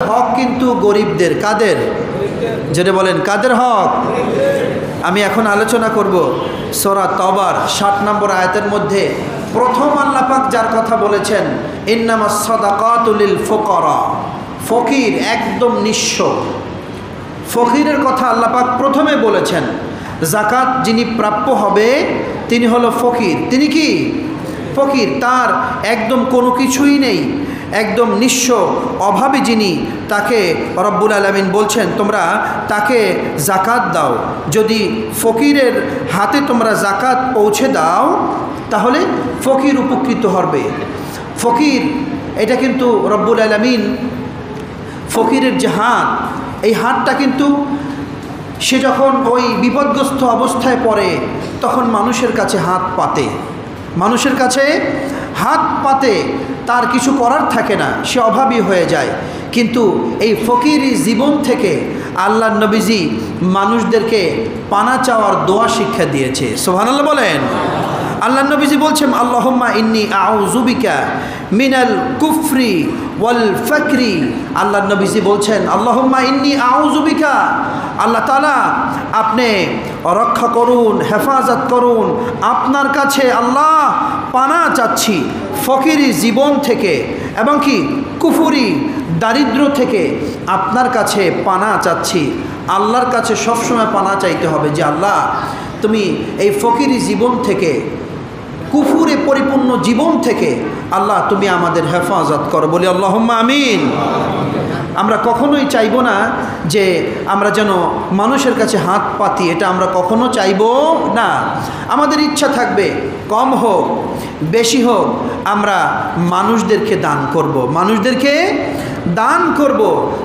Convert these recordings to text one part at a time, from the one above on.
হক কিন্তু গরিবদের। কাদের? যেটা বলেন কাদের হক? আমি এখন আলোচনা করব সূরা তওবার 60 নম্বর আয়াতের মধ্যে প্রথম আল্লাহ পাক যার কথা বলেছেন, ইন্নামাস সাদাকাতু লিল ফুকারা। ফকির, একদম নিঃস্ব ফকিরের কথা আল্লাহ পাক প্রথমে বলেছেন। যাকাত যিনি প্রাপ্য হবে তিনি হলো ফকির। তিনি কি? ফকির। তার একদম কোনো কিছুই নেই, একদম নিঃস্ব অভাবী যিনি, তাকে রব্বুল আলামিন বলছেন তোমরা তাকে যাকাত দাও। যদি ফকিরের হাতে তোমরা যাকাত পৌঁছে দাও তাহলে ফকির উপকৃত হবে। ফকির, এটা কিন্তু রব্বুল আলামিন ফকিরের যে হাত, এই হাতটা কিন্তু সে যখন ওই বিপদগ্রস্ত অবস্থায় পড়ে তখন মানুষের কাছে হাত পাতে, মানুষের কাছে হাত পাতে, তার কিছু করার থাকে না, সে অভাবী হয়ে যায়। কিন্তু এই ফকিরি জীবন থেকে আল্লাহর নবীজি মানুষদেরকে পানা চাওয়ার দোয়া শিক্ষা দিয়েছে। সুবহানাল্লাহ বলেন। আল্লাহর নবীজি বলছেন, আল্লাহুম্মা ইন্নী আউযু বিকা মিনাল কুফরি ওয়াল ফাকরি। আল্লাহর নবীজি বলছেন, আল্লাহুম্মা ইন্নী আউযু বিকা, আল্লাহ তাআলা আপনি রক্ষা করুন, হেফাজত করুন, আপনার কাছে আল্লাহ পানা চাচ্ছি ফকিরি জীবন থেকে এবং কি কুফরি দারিদ্র থেকে আপনার কাছে পানা চাচ্ছি। আল্লাহর কাছে সবসময় পানা চাইতে হবে যে আল্লাহ তুমি এই ফকিরি জীবন থেকে, কুফুরে পরিপূর্ণ জীবন থেকে আল্লাহ তুমি আমাদের হেফাজত করো। বলি আল্লাহুম্মা আমিন। আমরা কখনোই চাইব না যে আমরা যেন মানুষের কাছে হাত পাতি, এটা আমরা কখনো চাইব না। আমাদের ইচ্ছা থাকবে কম হোক বেশি হোক আমরা মানুষদেরকে দান করব, মানুষদেরকে দান করব।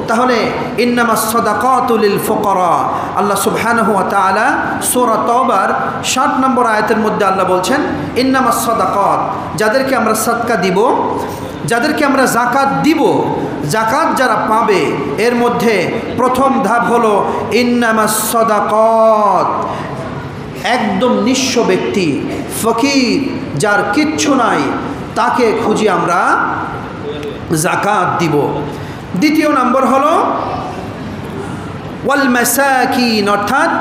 তাহলে ইন্নামাস সাদাকাতু লিল ফুকারা, আল্লাহ সুবহানাহু ওয়া তাআলা সূরা তওবার 60 নম্বর আয়াতের মধ্যে আল্লাহ বলছেন, ইন্নামাস সাদাকাত, যাদেরকে আমরা সাদকা দিব, যাদেরকে আমরা যাকাত দিব, যাকাত যারা পাবে এর মধ্যে প্রথম ধাপ হলো ইন্নামাস সাদাকাত, একদম নিঃস্ব ব্যক্তি, ফকির, যার কিচ্ছু নাই, তাকে খুঁজি আমরা যাকাত দিব। দ্বিতীয় নম্বর হলো ওয়াল মাসাকিন, অর্থাৎ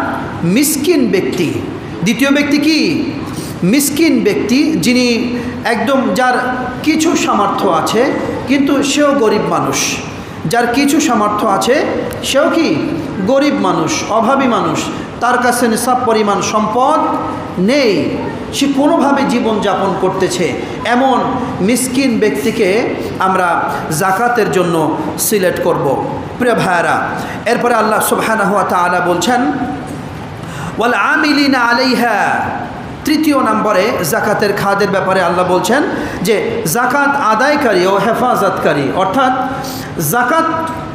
মিসকিন ব্যক্তি। দ্বিতীয় ব্যক্তি কি? মিসকিন ব্যক্তি, যিনি একদম যার কিছু সামর্থ্য আছে কিন্তু সেও গরিব মানুষ, যার কিছু সামর্থ্য আছে সেও কি গরিব মানুষ, অভাবী মানুষ, তার কাছে নিসাব পরিমাণ সম্পদ নেই, সে কোনোভাবে জীবনযাপন করতেছে, এমন মিসকিন ব্যক্তিকে আমরা যাকাতের জন্য সিলেক্ট করব। প্রিয় ভাইরা, এরপরে আল্লাহ সুবহানাহু ওয়া তাআলা বলছেন ওয়াল আমিলিনা আলাইহা। তৃতীয় নম্বরে যাকাতের খাদের ব্যাপারে আল্লাহ বলছেন যে যাকাত আদায়কারী ও হেফাজতকারী, অর্থাৎ যাকাত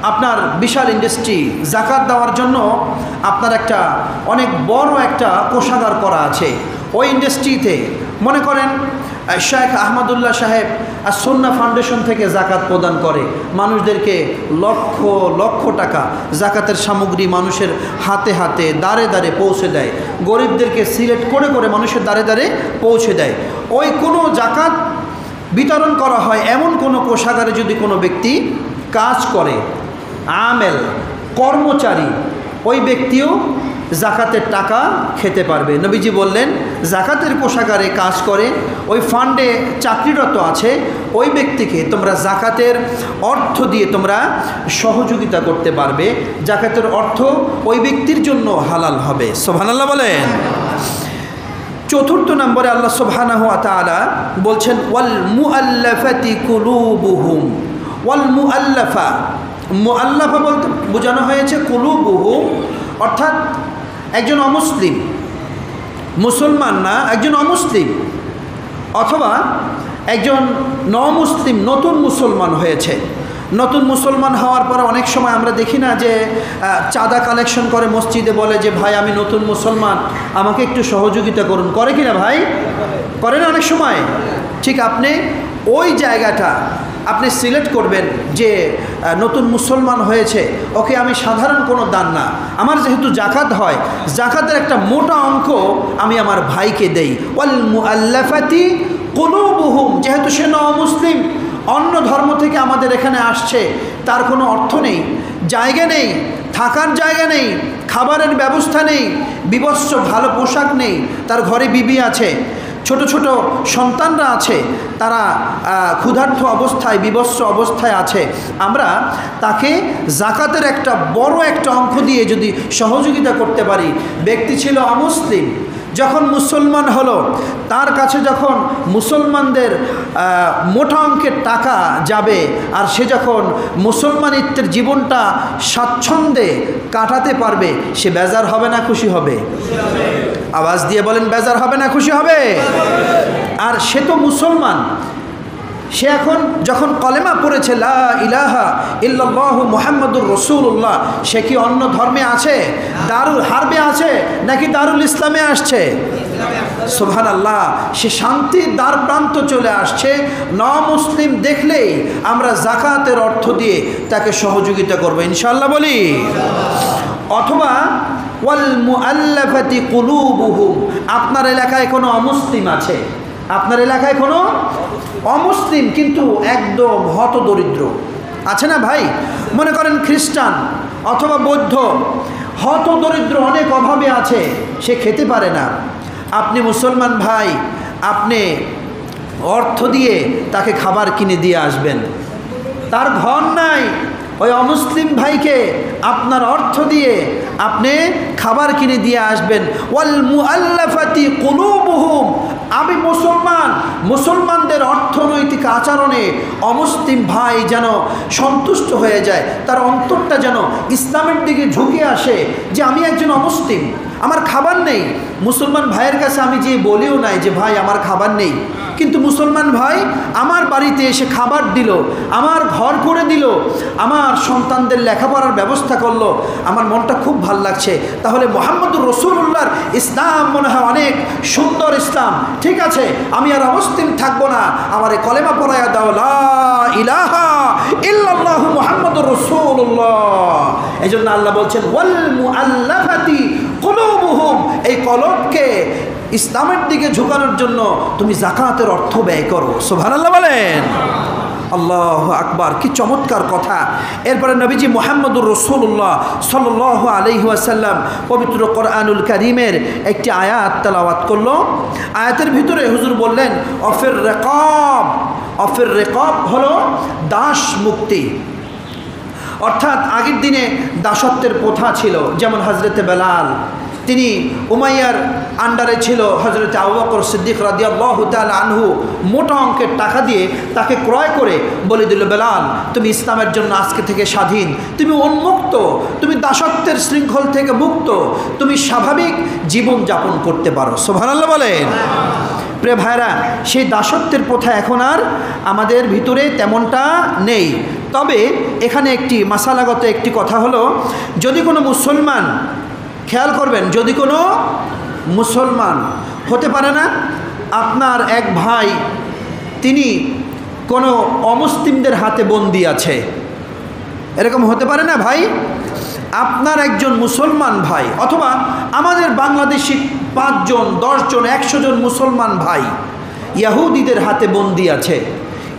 আপনার বিশাল ইন্ডাস্ট্রি, যাকাত দেওয়ার জন্য আপনার একটা অনেক বড় একটা কোষাগার করা আছে। ওই ইন্ডাস্ট্রিতে মনে করেন শেখ আহমদুল্লাহ সাহেব আর সুন্নাহ ফাউন্ডেশন থেকে যাকাত প্রদান করে, মানুষদেরকে লক্ষ লক্ষ টাকা যাকাতের সামগ্রী মানুষের হাতে হাতে দাঁড়ে দাঁড়ে পৌঁছে দেয়, গরিবদেরকে সিলেক্ট করে করে মানুষের দাঁড়ে দাঁড়ে পৌঁছে দেয়। ওই কোনো যাকাত বিতরণ করা হয় এমন কোনো কোষাগারে যদি কোনো ব্যক্তি কাজ করে, আমেল, কর্মচারী, ওই ব্যক্তিও যাকাতের টাকা খেতে পারবে। নবীজি বললেন যাকাতের কোষাগারে কাজ করে, ওই ফান্ডে চাকরিরত আছে, ওই ব্যক্তিকে তোমরা যাকাতের অর্থ দিয়ে তোমরা সহযোগিতা করতে পারবে, যাকাতের অর্থ ওই ব্যক্তির জন্য হালাল হবে। সুবহানাল্লাহ বলেন। চতুর্থ নম্বরে আল্লাহ সুবহানাহু ওয়া তাআলা বলছেন ওয়াল মুআল্লাফাতি কুলুবুহুম। ওয়াল মুআল্লাফা, মুআল্লাফা বলতে বোঝানো হয়েছে কুলুবুহুম, অর্থাৎ একজন অমুসলিম, মুসলমান না, একজন অমুসলিম অথবা একজন নমুসলিম নতুন মুসলমান হয়েছে। নতুন মুসলমান হওয়ার পরে অনেক সময় আমরা দেখি না যে চাঁদা কালেকশন করে মসজিদে, বলে যে ভাই আমি নতুন মুসলমান, আমাকে একটু সহযোগিতা করুন, করে কি না ভাই? করে না অনেক সময়? ঠিক আপনি ওই জায়গাটা আপনি সিলেক্ট করবেন যে নতুন মুসলমান হয়েছে, ওকে আমি সাধারণ কোনো দান না, আমার যেহেতু যাকাত হয়, যাকাতের একটা মোটা অঙ্ক আমি আমার ভাইকে দেই। ওয়াল মুআল্লাফাতি কুলুবুহুম, যেহেতু সে নও মুসলিম, অন্য ধর্ম থেকে আমাদের এখানে আসছে, তার কোনো অর্থ নেই, জায়গা নেই, থাকার জায়গা নেই, খাবারের ব্যবস্থা নেই, বিবস্ত্র ভালো পোশাক নেই, তার ঘরে বিবি আছে, ছোট ছোট সন্তানরা আছে, তারা ক্ষুধার্ত অবস্থায় বিবস্ত্র অবস্থায় আছে, আমরা তাকে জাকাতের একটা বড় একটা অঙ্ক দিয়ে যদি সহযোগিতা করতে পারি। ব্যক্তি ছিল অমুসলিম, যখন মুসলমান হলো, তার কাছে যখন মুসলমানদের মোটা অঙ্কের টাকা যাবে, আর সে যখন মুসলমানিত্বের জীবনটা স্বাচ্ছন্দ্যে কাটাতে পারবে, সে বেজার হবে না খুশি হবে? আওয়াজ দিয়ে বলেন, বেজার হবে না খুশি হবে? আর সে তো মুসলমান, সে এখন যখন কলেমা পড়েছে লা ইলাহা ইল্লাল্লাহু মুহাম্মাদুর রাসূলুল্লাহ, সে কি অন্য ধর্মে আছে, দারুল হারবে আছে নাকি দারুল ইসলামে আসছে? সুবহানাল্লাহ, সে শান্তির দ্বার প্রান্ত চলে আসছে। মুসলিম দেখলেই আমরা যাকাতের অর্থ দিয়ে তাকে সহযোগিতা করব ইনশাআল্লাহ বলি। অথবা ওয়াল মুআল্লাফাতি কুলুবুহুম, আপনার এলাকায় কোনো অমুসলিম আছে, আপনার এলাকায় কোনো অমুসলিম কিন্তু একদম হতদরিদ্র আছে না ভাই? মনে করেন খ্রিস্টান অথবা বৌদ্ধ, হতদরিদ্র, অনেক অভাবে আছে, সে খেতে পারে না। আপনি মুসলমান ভাই, আপনি অর্থ দিয়ে তাকে খাবার কিনে দিয়ে আসবেন। তার ঘর নাই, ওই অমুসলিম ভাইকে আপনার অর্থ দিয়ে আপনি খাবার কিনে দিয়ে আসবেন। ওয়াল মুআল্লাফাতি কুলুবুহুম, আমি মুসলমান, মুসলমানদের অর্থনৈতিক আচরণে অমুসলিম ভাই যেন সন্তুষ্ট হয়ে যায়, তার অন্তরটা যেন ইসলামের দিকে ঝুঁকে আসে যে আমি একজন অমুসলিম, আমার খাবার নেই। মুসলমান ভাইয়ের কাছে আমি যে বলিও নাই যে ভাই আমার খাবার নেই, কিন্তু মুসলমান ভাই আমার বাড়িতে এসে খাবার দিল, আমার ঘর করে দিল, আমার সন্তানদের লেখাপড়ার ব্যবস্থা করলো, আমার মনটা খুব ভাল লাগছে। তাহলে মুহাম্মদুর রাসূলুল্লাহর ইসলাম মনে হয় অনেক সুন্দর ইসলাম। ঠিক আছে, আমি আর অমুসলিম থাকবো না, আমার এই কলেমা পড়ায়া দাও, লা ইলাহা ইল্লাল্লাহু মুহাম্মাদুর রাসূলুল্লাহ। এই জন্য আল্লাহ বলছেন ওয়াল মুআল্লাফাতি কুলুবুহুম, এই কলবকে ইসলামের দিকে ঝুঁকানোর জন্য তুমি যাকাতের অর্থ ব্যয় করো। সুবহানাল্লাহ বলেন। আল্লাহু আকবার, কি চমৎকার কথা। এরপরে নবীজি মুহাম্মদুর রাসূলুল্লাহ সাল্লাল্লাহু আলাইহি ওয়াসাল্লাম পবিত্র কোরআনুল কারীমের একটি আয়াত তেলাওয়াত করলো। আয়াতের ভিতরে হুজুর বললেন অফির রিকাব, অফির রিকাব হলো দাস মুক্তি। অর্থাৎ আগের দিনে দাসত্বের প্রথা ছিল, যেমন হযরতে বেলাল, তিনি উমাইয়ার আন্ডারে ছিল, হযরতে আবু বকর সিদ্দিক রাদিয়াল্লাহু তাআলা আনহু মোটা অঙ্কের টাকা দিয়ে তাকে ক্রয় করে বলে দিল, বেলাল তুমি ইসলামের জন্য আজকে থেকে স্বাধীন, তুমি উন্মুক্ত, তুমি দাসত্বের শৃঙ্খল থেকে মুক্ত, তুমি স্বাভাবিক জীবন যাপন করতে পারো। সুবহানাল্লাহ বলেন। প্রিয় ভাইরা, সেই দাসত্বের প্রথা এখন আর আমাদের ভিতরে তেমনটা নেই। তবে এখানে একটি মাসালাগত একটি কথা হলো, যদি কোনো মুসলমান, খেয়াল করবেন, যদি কোনো মুসলমান, হতে পারে না আপনার এক ভাই তিনি কোনো অমুসলিমদের হাতে বন্দী আছে, এরকম হতে পারে না ভাই? আপনার একজন মুসলমান ভাই, অথবা আমাদের বাংলাদেশি 5 জন 10 জন 100 জন মুসলমান ভাই ইহুদিদের হাতে বন্দী আছে,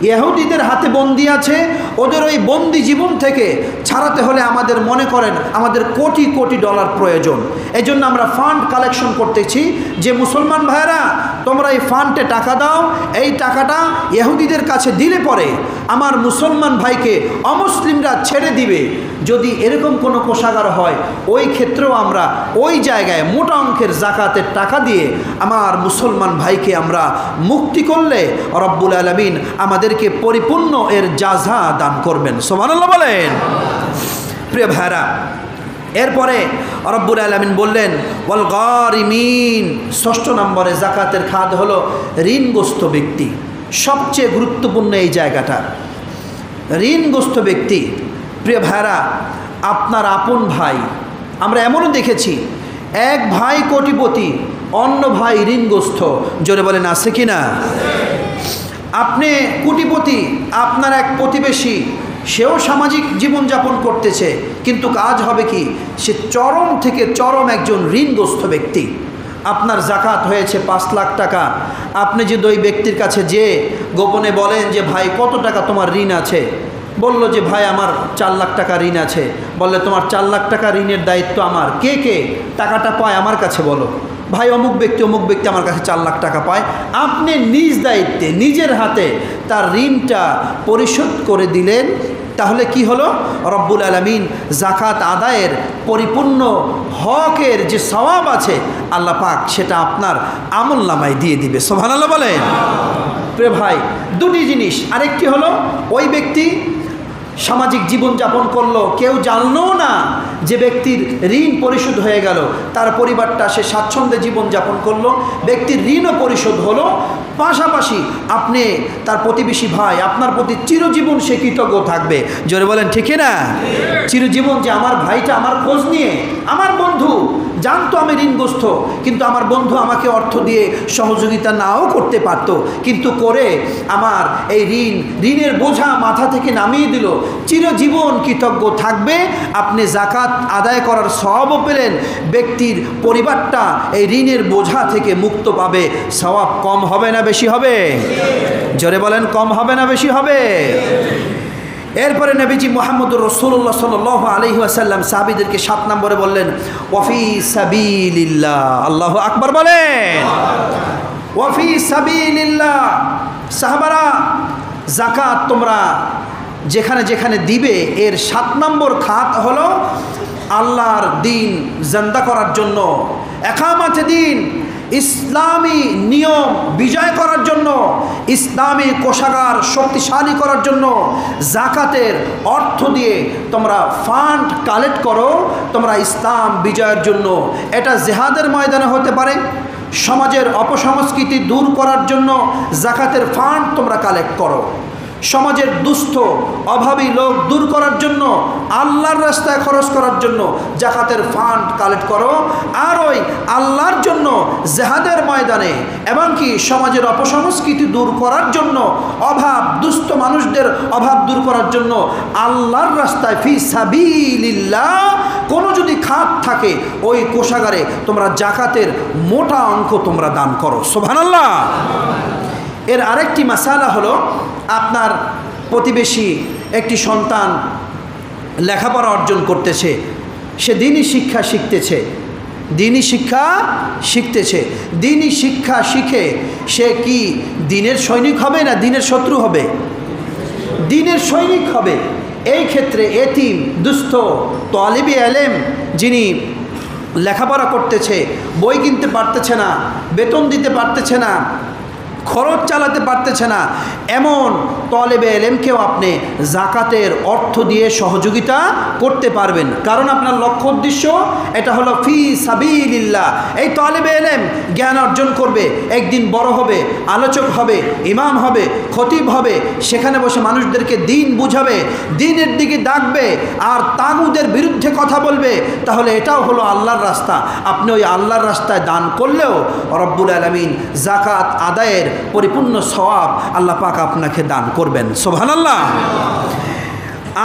ইহুদিদের হাতে বন্দী আছে। ওদের ওই বন্দি জীবন থেকে ছাড়াতে হলে আমাদের মনে করেন আমাদের কোটি কোটি ডলার প্রয়োজন। এই জন্য আমরা ফান্ড কালেকশন করতেছি যে মুসলমান ভাইরা তোমরা এই ফান্ডে টাকা দাও, এই টাকাটা ইহুদিদের কাছে দিলে পরে আমার মুসলমান ভাইকে অমুসলিমরা ছেড়ে দিবে। যদি এরকম কোনো কোষাগার হয়, ওই ক্ষেত্রেও আমরা ওই জায়গায় মোটা অঙ্কের যাকাতের টাকা দিয়ে আমার মুসলমান ভাইকে আমরা মুক্তি করলে রব্বুল আলামিন আমাদেরকে পরিপূর্ণ এর জাযা দান করবেন। সুবহানাল্লাহ বলেন। প্রিয় ভাইরা, এরপরে রব্বুল আলামিন বললেন ওয়াল গারিমিন, 6 নম্বরে যাকাতের খাত হলো ঋণগ্রস্ত ব্যক্তি। সবচেয়ে গুরুত্বপূর্ণ এই জায়গাটা, ঋণগ্রস্ত ব্যক্তি। প্রিয় ভাইরা, আপনার আপন ভাই, আমরা এমনও দেখেছি এক ভাই কোটিপতি, অন্য ভাই ঋণগ্রস্ত। জোরে বলেন আছে কি না? আপনি কোটিপতি, আপনার এক প্রতিবেশী, সেও সামাজিক জীবনযাপন করতেছে, কিন্তু কাজ হবে কি, সে চরম থেকে চরম একজন ঋণগ্রস্ত ব্যক্তি। আপনার যাকাত হয়েছে 5 লাখ টাকা, আপনি যদি ওই ব্যক্তির কাছে যে গোপনে বলেন যে ভাই কত টাকা তোমার ঋণ আছে, বলল যে ভাই আমার 4 লাখ টাকা ঋণ আছে। বললে তোমার 4 লাখ টাকা ঋণের দায়িত্ব আমার। কে কে টাকাটা পায় আমার কাছে বলো। ভাই অমুক ব্যক্তি আমার কাছে 4 লাখ টাকা পায়। আপনি নিজ দায়িত্বে নিজের হাতে তার ঋণটা পরিশোধ করে দিলেন। তাহলে কি হলো? রব্বুল আলামিন যাকাত আদায়ের পরিপূর্ণ হকের যে সওয়াব আছে আল্লাহ পাক সেটা আপনার আমলনামায় দিয়ে দিবে। সুবহানাল্লাহ বলেন। প্রিয় ভাই, দুটি জিনিস। আরেকটি হলো ওই ব্যক্তি সামাজিক জীবন যাপন করলো, কেউ জানলো না যে ব্যক্তির ঋণ পরিশোধ হয়ে গেল, তার পরিবারটা সে স্বাচ্ছন্দ্যে জীবন যাপন করলো, ব্যক্তির ঋণও পরিশোধ হলো। পাশাপাশি আপনি তার প্রতিবেশী ভাই আপনার প্রতি চিরজীবন সে কৃতজ্ঞ থাকবে। জোরে বলেন ঠিক না? চিরজীবন যে আমার ভাইটা আমার খোঁজ নিয়ে, আমার বন্ধু জানতো আমি ঋণগ্রস্ত, কিন্তু আমার বন্ধু আমাকে অর্থ দিয়ে সহযোগিতা নাও করতে পারতো, কিন্তু করে আমার এই ঋণের বোঝা মাথা থেকে নামিয়ে দিল, চিরজীবন কৃতজ্ঞ থাকবে। আপনি যাকাত আদায় করার সওয়াবও পেলেন, ব্যক্তির পরিবারটা এই ঋণের বোঝা থেকে মুক্ত পাবে। সওয়াব কম হবে না বেশি হবে? জোরে বলেন, কম হবে না বেশি হবে? এরপরে নবীজি মুহাম্মদুর রাসূলুল্লাহ সাল্লাল্লাহু আলাইহি ওয়াসাল্লাম সাহাবীদেরকে 7 নম্বরে বললেন ওয়াফি সাবিলিল্লাহ। আল্লাহু আকবার বলেন। ওয়াফি সাবিলিল্লাহ। সাহাবারা, যাকাত তোমরা যেখানে যেখানে দিবে এর 7 নম্বর খাত হলো আল্লাহর দ্বীন জিন্দা করার জন্য, একামতে দ্বীন, ইসলামী নিয়ম বিজয় করার জন্য, ইসলামী কোষাগার শক্তিশালী করার জন্য যাকাতের অর্থ দিয়ে তোমরা ফান্ড কালেক্ট করো, তোমরা ইসলাম বিজয়ের জন্য। এটা জিহাদের ময়দানে হতে পারে, সমাজের অপসংস্কৃতি দূর করার জন্য যাকাতের ফান্ড তোমরা কালেক্ট করো, সমাজের দুস্থ অভাবী লোক দূর করার জন্য, আল্লাহর রাস্তায় খরচ করার জন্য যাকাতের ফান্ড কালেক্ট করো। আর ওই আল্লাহর জন্য জিহাদের ময়দানে এমনকি সমাজের অপসংস্কৃতি দূর করার জন্য, অভাব দুস্থ মানুষদের অভাব দূর করার জন্য আল্লাহর রাস্তায় ফি সাবিলিল্লাহ কোনো যদি খাত থাকে ওই কোষাগারে তোমরা যাকাতের মোটা অঙ্ক তোমরা দান করো। সুবহানাল্লাহ। এর আরেকটি মাসালা হলো, আপনার প্রতিবেশী একটি সন্তান লেখাপড়া অর্জন করতেছে, সে দ্বীনি শিক্ষা শিখতেছে, দ্বীনি শিক্ষা শিখতেছে, দ্বীনি শিক্ষা শিখে সে কি দ্বীনের সৈনিক হবে না দ্বীনের শত্রু হবে? দ্বীনের সৈনিক হবে। এই ক্ষেত্রে এতিম দুস্থ তালিবে ইলম যিনি লেখাপড়া করতেছে, বই কিনতে পারতেছে না, বেতন দিতে পারতেছে না, খরচ চালাতে পারতেছে না, এমন তালেবে ইলমকেও আপনি যাকাতের অর্থ দিয়ে সহযোগিতা করতে পারবেন। কারণ আপনার লক্ষ্য উদ্দেশ্য এটা হলো ফি সাবিলিল্লাহ। এই তালেবে ইলম জ্ঞান অর্জন করবে, একদিন বড় হবে, আলোচক হবে, ইমাম হবে, খতিব হবে, সেখানে বসে মানুষদেরকে দ্বীন বুঝাবে, দ্বীনের দিকে ডাকবে আর তাগুদের বিরুদ্ধে কথা বলবে। তাহলে এটাও হলো আল্লাহর রাস্তা। আপনি ওই আল্লাহর রাস্তায় দান করলেও রব্বুল আলামিন যাকাত আদায়ের পরিপূর্ণ সওয়াব আল্লাহ পাক আপনাকে দান করবেন। সুবহানাল্লাহ।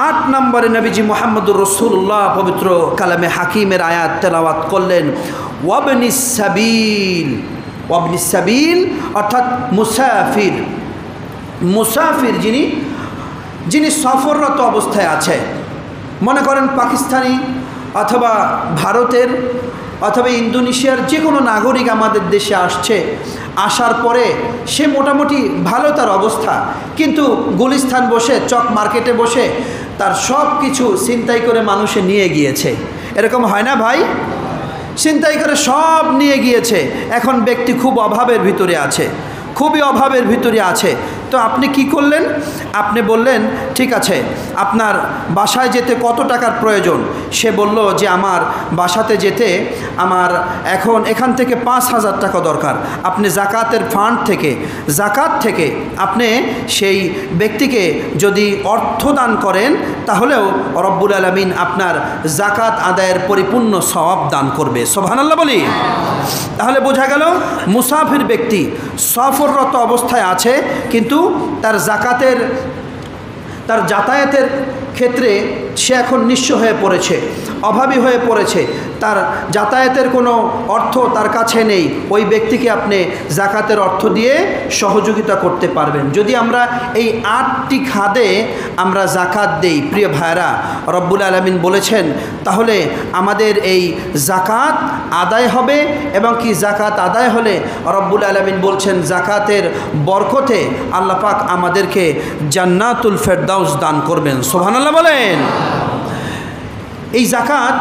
8 নম্বরে নবীজি মুহাম্মদুর রাসূলুল্লাহ পবিত্র কালামে হাকিমের আয়াত তেলাওয়াত করলেন ওয়াবনিস সাবিল। ওয়াবনিস সাবিল অর্থাৎ মুসাফির। মুসাফির যিনি সফররত অবস্থায় আছে, মনে করেন পাকিস্তানি অথবা ভারতের অথবা ইন্দোনেশিয়ার যে কোনো নাগরিক আমাদের দেশে আসছে, আসার পরে সে মোটামুটি ভালো তার অবস্থা, কিন্তু গুলিস্তান বসে চক মার্কেটে বসে তার সব কিছু ছিনতাই করে মানুষে নিয়ে গিয়েছে। এরকম হয় না ভাই? ছিনতাই করে সব নিয়ে গিয়েছে। এখন ব্যক্তি খুব অভাবের ভিতরে আছে, খুবই অভাবের ভিতরে আছে। তো আপনি কি করলেন? আপনি বললেন ঠিক আছে, আপনার বাসায় যেতে কত টাকার প্রয়োজন? সে বলল যে আমার বাসাতে যেতে আমার এখান থেকে 5,000 টাকা দরকার। আপনি যাকাতের ফান্ড থেকে, যাকাত থেকে আপনি সেই ব্যক্তিকে যদি অর্থ দান করেন তাহলেও রব্বুল আলামিন আপনার যাকাত আদায়ের পরিপূর্ণ সওয়াব দান করবে। সুবহানাল্লাহ বলি। তাহলে বোঝা গেল মুসাফির ব্যক্তি সফররত অবস্থায় আছে, কিন্তু তার যাতায়াতের ক্ষেত্রে সে এখন নিঃস্ব হয়ে পড়েছে, অভাবী হয়ে পড়েছে, তার যাতায়াতের কোনো অর্থ তার কাছে নেই, ওই ব্যক্তিকে আপনি জাকাতের অর্থ দিয়ে সহযোগিতা করতে পারবেন। যদি আমরা এই 8টি খাদে আমরা জাকাত দেই প্রিয় ভাইরা, রব্বুল আলামিন বলেছেন তাহলে আমাদের এই জাকাত আদায় হবে, এবং কি জাকাত আদায় হলে রব্বুল আলামিন বলছেন জাকাতের বরকতে আল্লাহ পাক আমাদেরকে জান্নাতুল ফেরদাউস দান করবেন। সুবহানাল্লাহ বলেন। এই জাকাত